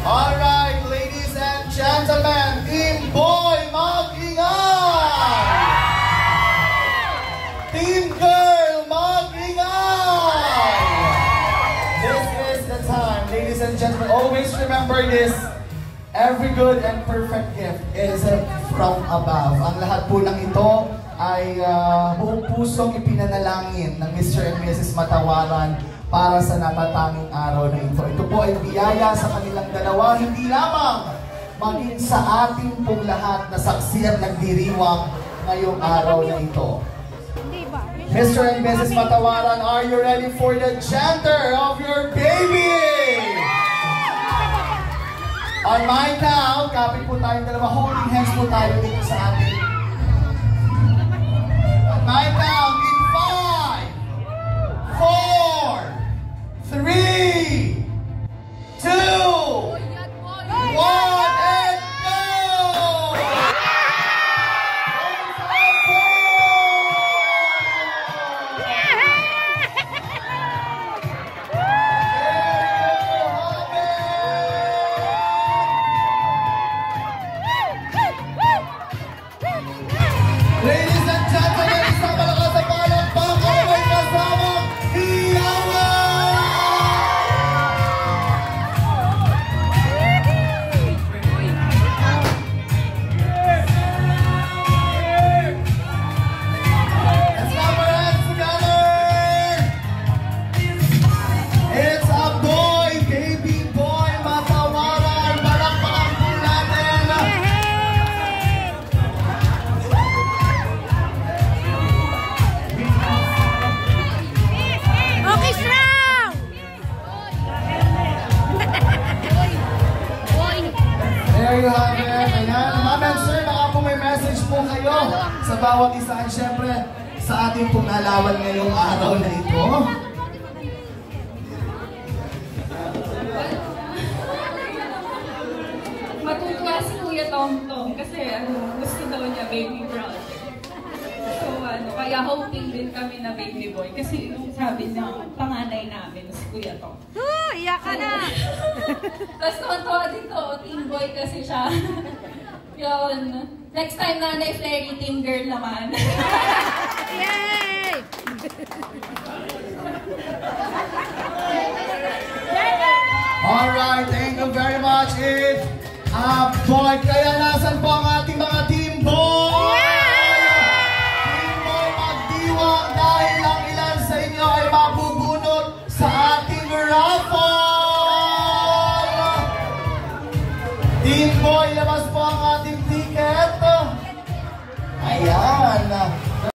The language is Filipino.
Alright, ladies and gentlemen, Team Boy, mag-ingay! Team Girl, mag-ingay! This is the time, ladies and gentlemen. Always remember this. Every good and perfect gift is from above. Ang lahat po ng ito ay buong pusong ipinanalangin ng Mr. and Mrs. Matawaran para sa natatanging araw na ito. Ito po ay biyaya sa kanilang dalawa, hindi lamang maging sa ating pong lahat na saksi at nagdiriwang ngayong araw na ito. Mr. and Mrs. Matawaran, are you ready for the gender of your baby? On my count, kapit po tayong dalawa, holding hands po tayo dito sa atin. On my count, in 5, 4, 3, 2, 1, and go! Ladies and gentlemen, isang malakas na palakpakan ay kasamang hiyawan! Let's clap our hands together! It's a boy, baby boy, Matawaran. Palakpakan po natin! Okay, strong! There you have it. Ayan. Ma'am and sir, baka po may message po kayo sa bawat isa at syempre sa ating pong nalawan ngayong araw na ito. Matutuwa si Kuya Tongtong kasi gusto daw niya baby brother. So kaya hoping din kami na baby boy kasi nung sabi niya, panganay namin si Kuya Tong. Iyak ka na! Tapos tuwa din to, team boy kasi siya. Yun. Next time nanay Flary, team girl naman. Yay! Alright, thank you very much. It's a boy. Kaya nasan po ang ating mga team boy? Team boy, magdiwang dahil ang ilan sa inyo ay mabubunot sa ating raffle. Team boy, labas po ang ating ticket.